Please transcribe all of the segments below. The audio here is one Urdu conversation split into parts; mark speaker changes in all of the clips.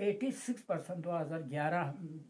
Speaker 1: 86% 2011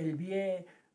Speaker 1: LBA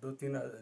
Speaker 2: 2-3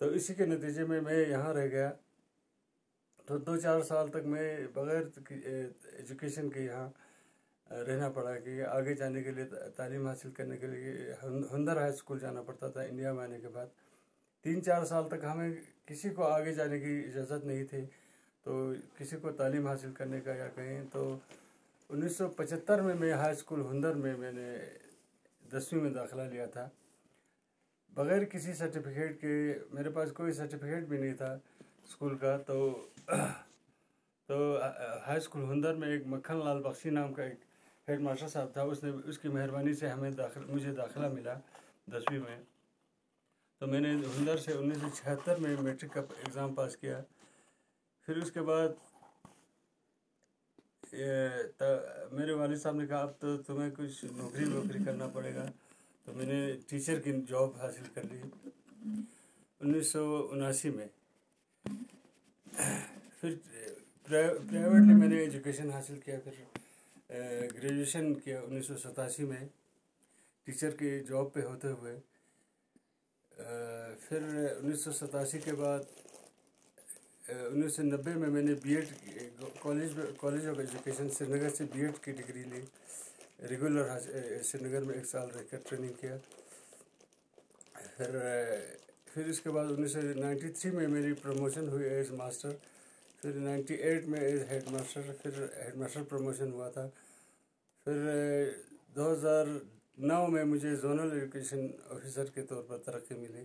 Speaker 2: تو اسی کے نتیجے میں یہاں رہ گیا. تو 2-4 سال تک میں بغیر ایجوکیشن کے یہاں رہنا پڑا کہ آگے جانے کے لیے تعلیم حاصل کرنے کے لیے ہندر ہائی اسکول جانا پڑتا تھا انڈیا میں آنے کے بعد. 3-4 سال تک ہمیں کسی کو آگے جانے کی اجازت نہیں تھی، تو کسی کو تعلیم حاصل کرنے کا یا کہیں. تو 1975 میں ہائی اسکول ہندر میں نے 10ویں میں داخلہ لیا تھا بغیر کسی سرٹیفکیٹ کے. میرے پاس کوئی سرٹیفکیٹ بھی نہیں تھا اسکول کا. تو ہائی اسکول ہندر میں ایک مکھن لال بخشی نام کا ایک ہیڈ ماسٹر صاحب تھا. اس کی مہربانی سے مجھے داخلہ ملا 10ویں میں. تو میں نے ہندر سے 1976 میں میٹرک کا ایگزام پاس کیا. پھر اس کے بعد میرے والد صاحب نے کہا اب تو تمہیں کچھ نوکری کرنا پڑے گا. تو میں نے ٹیچر کی جاب حاصل کر لی 1979 میں. پھر پرائیویٹلی میں نے ایجوکیشن حاصل کیا. پھر گریجویشن کیا 1987 میں ٹیچر کی جاب پہ ہوتے ہوئے. پھر 1987 کے بعد 1990 میں نے B Ed College of Education Srinagar سے بی ایڈ کی ڈگری لی. ریگولر سری نگر میں 1 سال رہ کر ٹریننگ کیا. پھر اس کے بعد 1993 میں میری پروموشن ہوئی ایز ماسٹر. پھر 98 میں ایز ہیڈ ماسٹر. پھر ہیڈ ماسٹر پروموشن ہوا تھا. پھر 2009 میں مجھے زونل ایجوکیشن آفیسر کے طور پر ترقی ملی.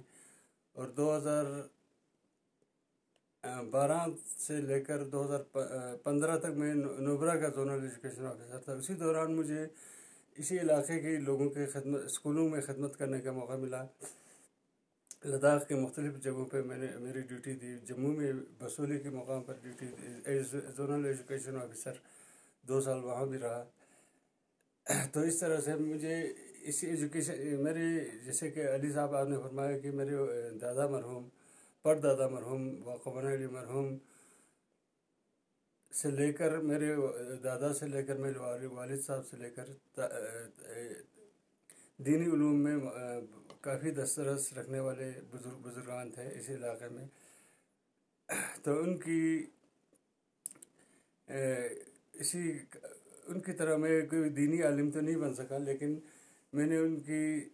Speaker 2: اور 2012 سے لے کر 2015 تک میں نوبرا کا زونل ایجوکیشن آفیسر تھا. اسی دوران مجھے اسی علاقے کے لوگوں کے اسکولوں میں خدمت کرنے کا موقع ملا. لداخ کے مختلف جگہوں پہ میں نے میری ڈیوٹی دی. جموں میں بسولی کے مقام پر ڈیوٹی دی ایز زونل ایجوکیشن آفیسر. 2 سال وہاں بھی رہا. تو اس طرح سے مجھے اسی ایجوکیشن میری جیسے کہ علی صاحب آپ نے فرمایا کہ میرے دادا مرحوم پردادا مرحوم واقعبان علی مرحوم سے لے کر میرے دادا سے لے کر میرے والد صاحب سے لے کر دینی علوم میں کافی دسترس رکھنے والے بزرگان تھے اس علاقے میں. تو ان کی طرح میں کوئی دینی عالم تو نہیں بن سکا، لیکن میں نے ان کی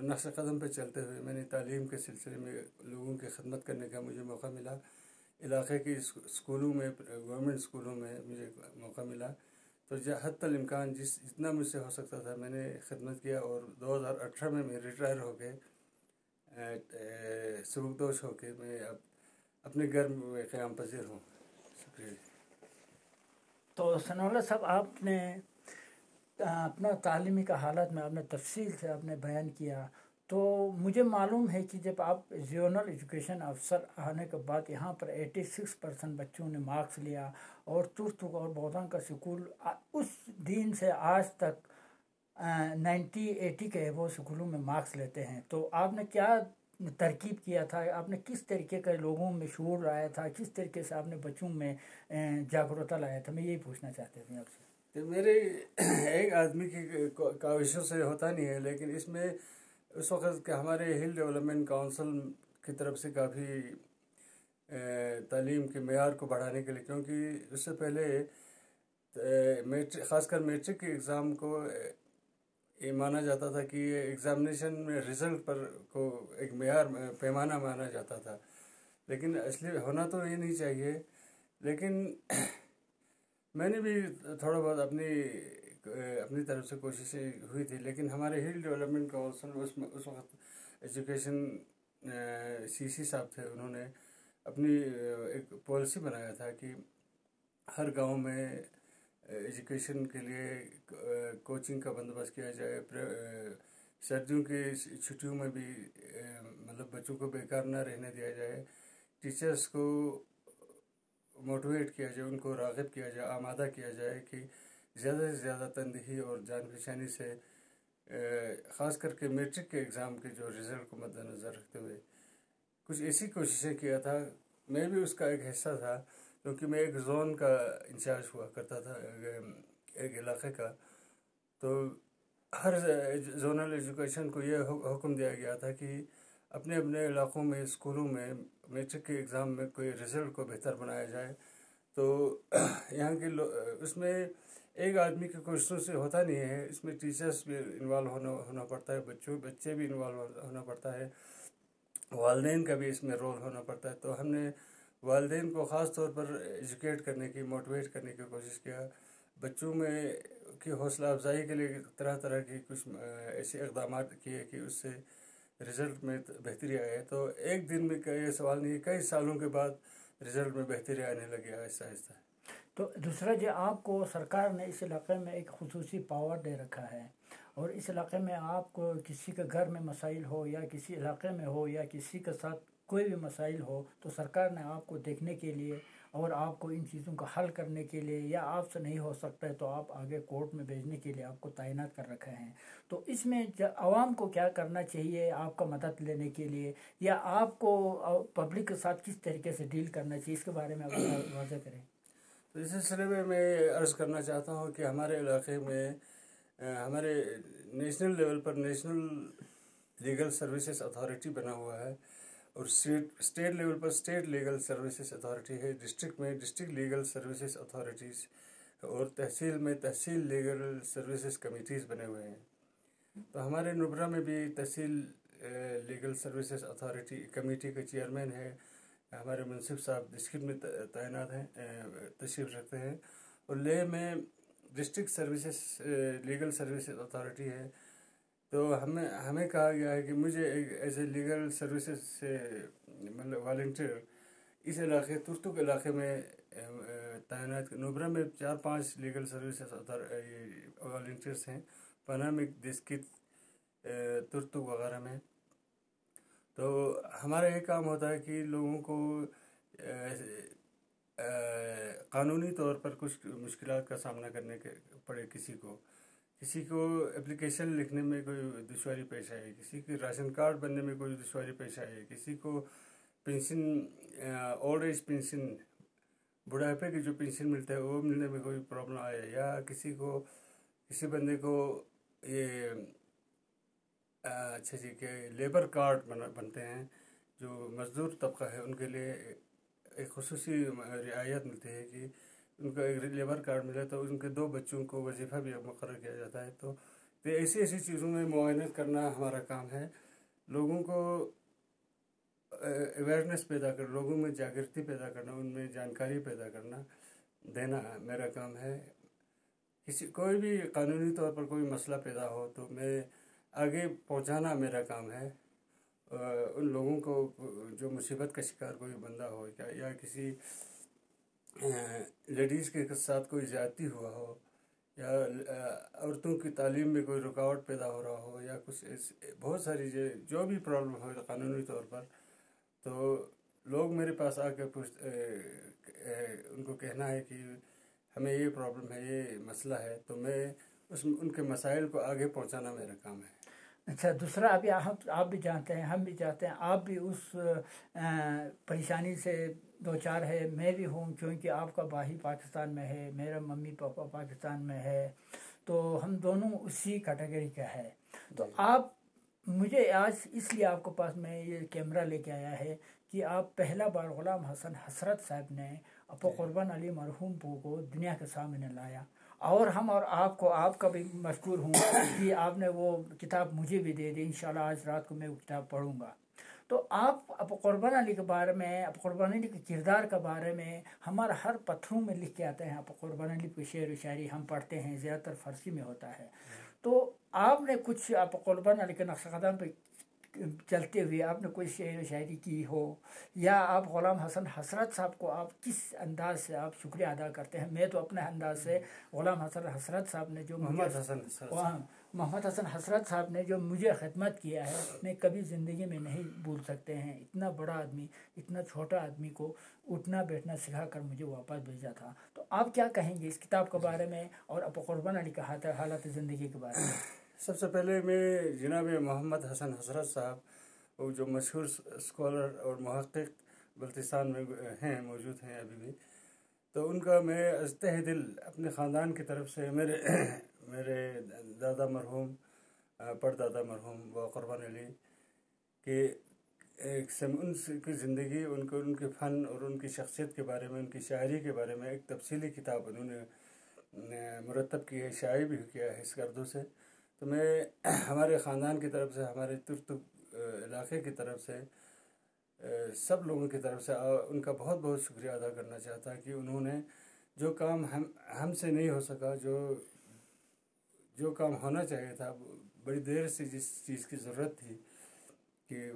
Speaker 2: نقش قدم پہ چلتے ہوئے میں نے تعلیم کے سلسلے میں لوگوں کی خدمت کرنے کا مجھے موقع ملا. علاقے کی اسکولوں میں گورنمنٹ اسکولوں میں مجھے موقع ملا. تو حتی الامکان جتنا مجھ سے ہو سکتا تھا میں نے خدمت کیا. اور 2018 میں ریٹائر ہو کے سبکدوش ہو کے میں اب اپنے گھر میں قیام پذیر ہوں. شکریہ.
Speaker 1: تو ثناء اللہ صاحب، آپ نے اپنا تعلیمی کا حالت میں آپ نے تفصیل سے آپ نے بیان کیا. تو مجھے معلوم ہے کہ جب آپ زونل ایجوکیشن افسر آنے کے بعد یہاں پر 86% بچوں نے مارکس لیا اور ترتک اور بودھان کا سکول اس دن سے آج تک 90-80 کے وہ سکولوں میں مارکس لیتے ہیں. تو آپ نے کیا ترکیب کیا تھا؟ آپ نے کس طریقے کا لوگوں میں شعور لایا تھا؟ کس طریقے سے آپ نے بچوں میں جاگرتا لایا تھا؟ میں یہی پوچھنا چاہتے تھے آپ سے.
Speaker 2: میرے ایک آدمی کی کاوشوں سے ہوتا نہیں ہے، لیکن اس میں اس وقت کہ ہمارے ہل ڈیولپمنٹ کونسل کی طرف سے کافی تعلیم کے معیار کو بڑھانے کے لیے، کیونکہ اس سے پہلے خاص کر میٹرک کے ایگزام کو یہ مانا جاتا تھا کہ یہ ایگزامینیشن میں رزلٹ پر کو ایک معیار پیمانہ مانا جاتا تھا، لیکن اصلی ہونا تو یہ نہیں چاہیے. لیکن میں نے بھی تھوڑا بہت اپنی طرف سے کوششیں ہوئی تھی. لیکن ہمارے ہل ڈیولپمنٹ کونسل اس وقت ایجوکیشن سی صاحب تھے، انہوں نے اپنی ایک پالیسی بنایا تھا کہ ہر گاؤں میں ایجوکیشن کے لیے کوچنگ کا بندوبست کیا جائے. سردیوں کی چھٹیوں میں بھی مطلب بچوں کو بیکار نہ رہنے دیا جائے. ٹیچرز کو موٹیویٹ کیا جائے، ان کو راغب کیا جائے، آمادہ کیا جائے کہ زیادہ سے زیادہ تندہی اور جان پہچانی سے خاص کر کے میٹرک کے ایگزام کے جو رزلٹ کو مد نظر رکھتے ہوئے کچھ ایسی کوششیں کیا تھا. میں بھی اس کا ایک حصہ تھا، کیونکہ میں ایک زون کا انچارج ہوا کرتا تھا ایک علاقے کا. تو ہر زونل ایجوکیشن کو یہ حکم دیا گیا تھا کہ اپنے اپنے علاقوں میں اسکولوں میں میٹرک کے ایگزام میں کوئی رزلٹ کو بہتر بنایا جائے. تو یہاں کے اس میں ایک آدمی کے کوششوں سے ہوتا نہیں ہے. اس میں ٹیچرس بھی انوالو ہونا پڑتا ہے, بچے بھی انوالو ہونا پڑتا ہے, والدین کا بھی اس میں رول ہونا پڑتا ہے. تو ہم نے والدین کو خاص طور پر ایجوکیٹ کرنے کی, موٹیویٹ کرنے کی کوشش کیا. بچوں میں کی حوصلہ افزائی کے لیے طرح طرح کی کچھ ایسے اقدامات کیے کہ اس سے رزلٹ میں بہتری آئے. تو ایک دن میں یہ سوال نہیں, کئی سالوں کے بعد رزلٹ میں بہتری آنے لگی آہستہ آہستہ.
Speaker 1: تو دوسرا جو آپ کو سرکار نے اس علاقے میں ایک خصوصی پاور دے رکھا ہے, اور اس علاقے میں آپ کو کسی کے گھر میں مسائل ہو یا کسی علاقے میں ہو یا کسی کے ساتھ کوئی بھی مسائل ہو, تو سرکار نے آپ کو دیکھنے کے لیے اور آپ کو ان چیزوں کا حل کرنے کے لیے, یا آپ سے نہیں ہو سکتا ہے تو آپ آگے کورٹ میں بھیجنے کے لیے آپ کو تعینات کر رکھے ہیں. تو اس میں عوام کو کیا کرنا چاہیے آپ کا مدد لینے کے لیے, یا آپ کو پبلک کے ساتھ کس طریقے سے ڈیل کرنا چاہیے, اس کے بارے میں آپ واضح کریں.
Speaker 2: تو اس سلسلے میں عرض کرنا چاہتا ہوں کہ ہمارے علاقے میں ہمارے نیشنل لیول پر نیشنل لیگل سروسز اتھارٹی بنا ہوا ہے, اور اسٹیٹ لیول پر اسٹیٹ لیگل سروسز اتھارٹی ہے. ڈسٹرکٹ میں ڈسٹرکٹ لیگل سروسز اتھارٹیز, اور تحصیل میں تحصیل لیگل سروسز کمیٹیز بنے ہوئے ہیں. تو ہمارے نبرا میں بھی تحصیل لیگل سروسز اتھارٹی کمیٹی کا چیئرمین ہے ہمارے منصف صاحب, ڈسٹرکٹ میں تعینات ہیں, تشریف رکھتے ہیں. اور لے میں district services legal services authority ہے. تو ہمیں کہا گیا ہے کہ مجھے ایز اے لیگل سروسز سے مطلب والنٹیئر اس علاقے ترتک علاقے میں تعینات. نبرا میں 4-5 لیگل سروسز والنٹیئرس ہیں, پنامک, ڈسکت, ترتک وغیرہ میں. تو ہمارا یہ کام ہوتا ہے کہ لوگوں کو قانونی طور پر کچھ مشکلات کا سامنا کرنے کے پڑے. کسی کو اپلیکیشن لکھنے میں کوئی دشواری پیش آئے, کسی کے راشن کارڈ بننے میں کوئی دشواری پیش آئے, کسی کو پینشن اولڈ ایج پینشن بڑھاپے کی جو پینشن ملتا ہے وہ ملنے میں کوئی پرابلم آئے, یا کسی بندے کو یہ اچھا جی کہ لیبر کارڈ بنتے ہیں, جو مزدور طبقہ ہے ان کے لیے ایک خصوصی رعایت ملتی ہے کہ ان کا ایک لیبر کارڈ ملے تو ان کے 2 بچوں کو وظیفہ بھی مقرر کیا جاتا ہے. تو ایسی چیزوں میں معاونت کرنا ہمارا کام ہے. لوگوں کو اویئرنیس پیدا کر, لوگوں میں جاگرتی پیدا کرنا, ان میں جانکاری پیدا کرنا دینا میرا کام ہے. کوئی بھی قانونی طور پر کوئی مسئلہ پیدا ہو تو میں آگے پہنچانا میرا کام ہے. ان لوگوں کو جو مصیبت کا شکار کوئی بندہ ہو, یا کسی لیڈیز کے ساتھ کوئی زیادتی ہوا ہو, یا عورتوں کی تعلیم میں کوئی رکاوٹ پیدا ہو رہا ہو, یا کچھ بہت ساری جو بھی پرابلم ہو قانونی طور پر, تو لوگ میرے پاس آ کے ان کو کہنا ہے کہ ہمیں یہ پرابلم ہے, یہ مسئلہ ہے, تو میں ان کے مسائل کو آگے پہنچانا میرا کام ہے.
Speaker 1: اچھا, دوسرا ابھی آپ بھی جانتے ہیں, ہم بھی جانتے ہیں, آپ بھی اس پریشانی سے 2-4 ہے, میں بھی ہوں, کیونکہ آپ کا بھائی پاکستان میں ہے, میرا ممی پاپا پاکستان میں ہے, تو ہم دونوں اسی کیٹیگری کا ہے. تو آپ مجھے آج اس لیے آپ کے پاس میں یہ کیمرہ لے کے آیا ہے کہ آپ پہلا بار غلام حسن حسرت صاحب نے اپو قربان علی مرحوم کو دنیا کے سامنے لایا, اور ہم اور آپ کا بھی مشکور ہوں کہ آپ نے وہ کتاب مجھے بھی دے دی. انشاءاللہ آج رات کو میں وہ کتاب پڑھوں گا. تو آپ اپو قربان علی کے بارے میں, اپو قربان علی کے کردار کے بارے میں ہمارا ہر پتھروں میں لکھ کے آتے ہیں. اپو قربان علی کی شعر و شاعری ہم پڑھتے ہیں, زیادہ تر فارسی میں ہوتا ہے. تو آپ نے کچھ اپو قربان علی کے نقش قدم پہ چلتے ہوئے آپ نے کوئی شعر و شاعری کی ہو, یا آپ غلام حسن حسرت صاحب کو آپ کس انداز سے آپ شکریہ ادا کرتے ہیں؟ میں تو اپنے انداز سے غلام حسن حسرت صاحب نے جو محمد حسن حسرت صاحب نے جو مجھے خدمت کیا ہے, میں کبھی زندگی میں نہیں بھول سکتے ہیں. اتنا بڑا آدمی اتنا چھوٹا آدمی کو اٹھنا بیٹھنا سکھا کر مجھے واپس بھیجا تھا. تو آپ کیا کہیں گے اس کتاب کے بارے میں اور اپو قربان علی کا حالت زندگی کے بارے میں؟
Speaker 2: سب سے پہلے میں جناب محمد حسن حسرت صاحب, وہ جو مشہور اسکالر اور محقق بلتستان میں ہیں, موجود ہیں ابھی بھی, تو ان کا میں از تہ دل اپنے خاندان کی طرف سے میرے دادا مرحوم, پردادا مرحوم وہ قربان علی کے ان کی زندگی، ان کے فن اور ان کی شخصیت کے بارے میں، ان کی شاعری کے بارے میں ایک تفصیلی کتاب انہوں نے مرتب کی ہے، شائع بھی کیا ہے اس کا اردو سے. تو میں ہمارے خاندان کی طرف سے، ہمارے ترتک علاقے کی طرف سے، سب لوگوں کی طرف سے ان کا بہت بہت شکریہ ادا کرنا چاہتا کہ انہوں نے جو کام ہم سے نہیں ہو سکا، جو کام ہونا چاہیے تھا، بڑی دیر سے جس چیز کی ضرورت تھی کہ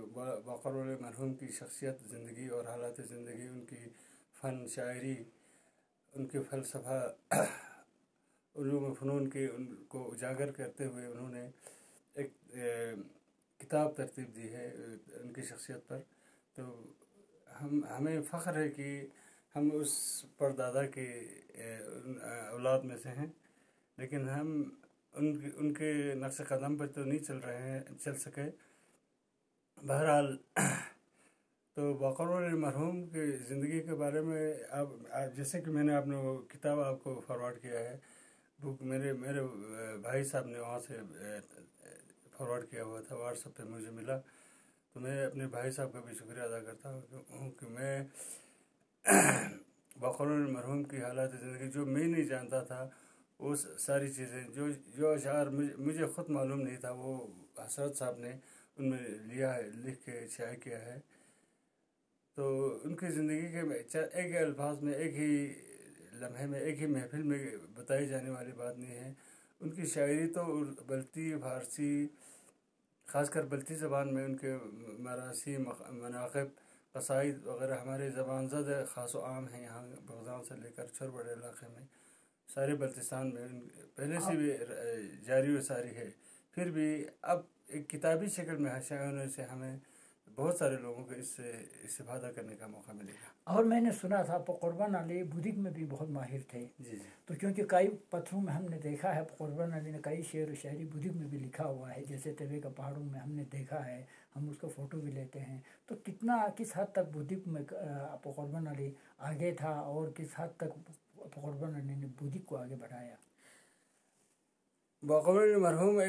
Speaker 2: باقر مرحوم کی شخصیت، زندگی اور حالات زندگی، ان کی فن، شاعری، ان کے فلسفہ، علوم و فنون کے ان کو اجاگر کرتے ہوئے انہوں نے ایک کتاب ترتیب دی ہے ان کی شخصیت پر. تو ہمیں فخر ہے کہ ہم اس پردادا کے اولاد میں سے ہیں، لیکن ہم ان کے نقش قدم پر تو نہیں چل سکے. بہرحال تو باقر مرحوم کی زندگی کے بارے میں جیسے کہ میں نے آپ نے وہ کتاب آپ کو فارورڈ کیا ہے، بک میرے بھائی صاحب نے وہاں سے فارورڈ کیا ہوا تھا، واٹس ایپ پہ مجھے ملا. تو میں اپنے بھائی صاحب کا بھی شکریہ ادا کرتا ہوں کہ میں باقر مرحوم کی حالات زندگی جو میں نہیں جانتا تھا، وہ ساری چیزیں جو اشعار مجھے خود معلوم نہیں تھا، وہ حسرت صاحب نے ان میں لیا ہے، لکھ کے شائع کیا ہے. تو ان کی زندگی کے ایک الفاظ میں، ایک ہی لمحے میں، ایک ہی محفل میں بتائی جانے والی بات نہیں ہے. ان کی شاعری تو بلتی، فارسی، خاص کر بلتی زبان میں ان کے مراثی، مناقب، قصائد وغیرہ ہمارے زبان زد خاص و عام ہیں. یہاں بغداد سے لے کر چھر بڑے علاقے میں، سارے بلتستان میں پہلے سے بھی جاری و ساری ہے. پھر بھی اب ایک کتابی شکل میں شائع ہونے سے ہمیں بہت سارے لوگوں کو اس سے استفادہ کرنے کا موقع ملے گا.
Speaker 1: اور میں نے سنا تھا قربان علی بودک میں بھی بہت ماہر تھے.
Speaker 2: جی.
Speaker 1: تو کیونکہ کئی پتھروں میں ہم نے دیکھا ہے قربان علی نے کئی شعر و شاعری بودک میں بھی لکھا ہوا ہے، جیسے طوے کا پہاڑوں میں ہم نے دیکھا ہے، ہم اس کا فوٹو بھی لیتے ہیں. تو کس حد تک بودک میں قربان علی آگے تھا، اور کس حد تک قربان علی نے بودک کو آگے بڑھایا؟
Speaker 2: باقر مرحوم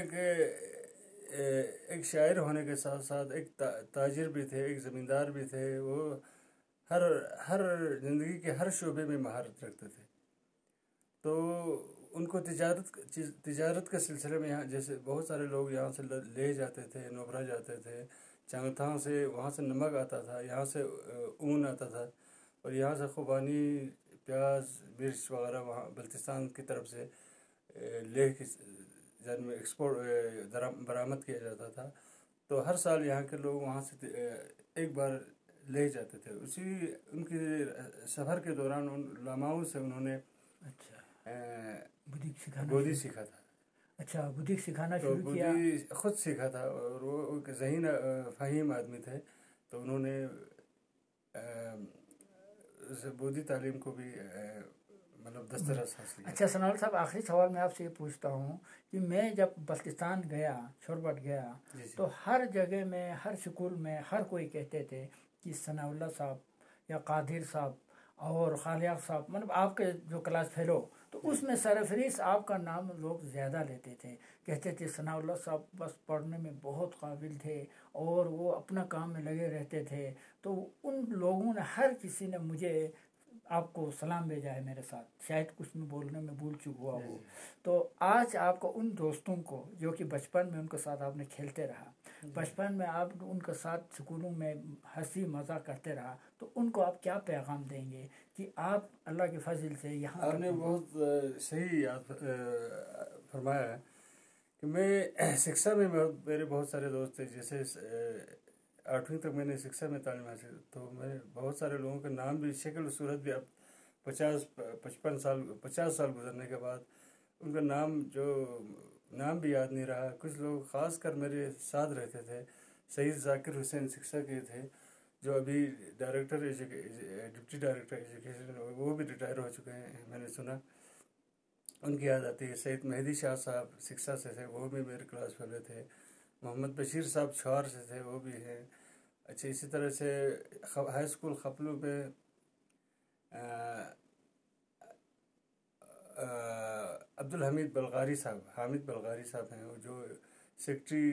Speaker 2: ایک شاعر ہونے کے ساتھ ساتھ ایک تاجر بھی تھے، ایک زمیندار بھی تھے. وہ ہر زندگی کے ہر شعبے میں مہارت رکھتے تھے. تو ان کو تجارت کے سلسلے میں یہاں جیسے بہت سارے لوگ یہاں سے لے جاتے تھے، نوبرا جاتے تھے، چانگتھاں سے، وہاں سے نمک آتا تھا، یہاں سے اون آتا تھا، اور یہاں سے خوبانی، پیاز، مرچ وغیرہ وہاں بلتستان کی طرف سے لیہ کی جن میں برآمد کیا جاتا تھا. تو ہر سال یہاں کے لوگ وہاں سے ایک بار لے جاتے تھے. ان کے سفر کے دوران ان علماؤں سے انہوں نے بودی سیکھا تھا.
Speaker 1: اچھا، بودی سکھانا شروع کیا.
Speaker 2: بودی خود سیکھا تھا، اور وہ ایک ذہین فہیم آدمی تھے. تو انہوں نے بودی تعلیم کو بھی مطلب دسترس حاصل کیا.
Speaker 1: اچھا ثناء اللہ صاحب، آخری سوال میں آپ سے یہ پوچھتا ہوں کہ میں جب بلتستان گیا، چھوربٹ گیا، تو ہر جگہ میں، ہر سکول میں ہر کوئی کہتے تھے کہ ثناء اللہ صاحب یا قادر صاحب اور خالیق صاحب، مطلب آپ کے جو کلاس فیلو، تو اس میں سرفہرست آپ کا نام لوگ زیادہ لیتے تھے. کہتے تھے ثناء اللہ صاحب بس پڑھنے میں بہت قابل تھے اور وہ اپنا کام میں لگے رہتے تھے. تو ان لوگوں نے، ہر کسی نے مجھے آپ کو سلام بھیجا ہے میرے ساتھ، شاید کچھ میں بولنے میں بھول چک ہوا ہو. تو آج آپ کو ان دوستوں کو جو کہ بچپن میں ان کے ساتھ آپ نے کھیلتے رہا، بچپن میں آپ ان کے ساتھ سکولوں میں ہنسی مزاق کرتے رہا، تو ان کو آپ کیا پیغام دیں گے کہ آپ اللہ کے فضل سے یہاں؟
Speaker 2: آپ نے بہت صحیح یاد فرمایا ہے کہ میں سکسا میں میرے بہت سارے دوست تھے. جیسے 8ویں تک میں نے سکسا میں تعلیم حاصل، تو میں بہت سارے لوگوں کے نام بھی، شکل و صورت بھی، اب 50 سال گزرنے کے بعد ان کا نام بھی یاد نہیں رہا. کچھ لوگ خاص کر میرے ساتھ رہتے تھے، سید ذاکر حسین سکسا کے تھے، جو ابھی ڈپٹی ڈائریکٹر ایجوکیشن، وہ بھی ریٹائر ہو چکے ہیں، میں نے سنا. ان کی یاد آتی ہے. سید مہدی شاہ صاحب سکسا سے تھے، وہ بھی میرے کلاس فیلو تھے. محمد بشیر صاحب چھوار سے تھے، وہ بھی ہیں. اچھا، اسی طرح سے ہائی اسکول خپلو میں عبدالحمید بلغاری صاحب، حامد بلغاری صاحب ہیں، جو سیکٹری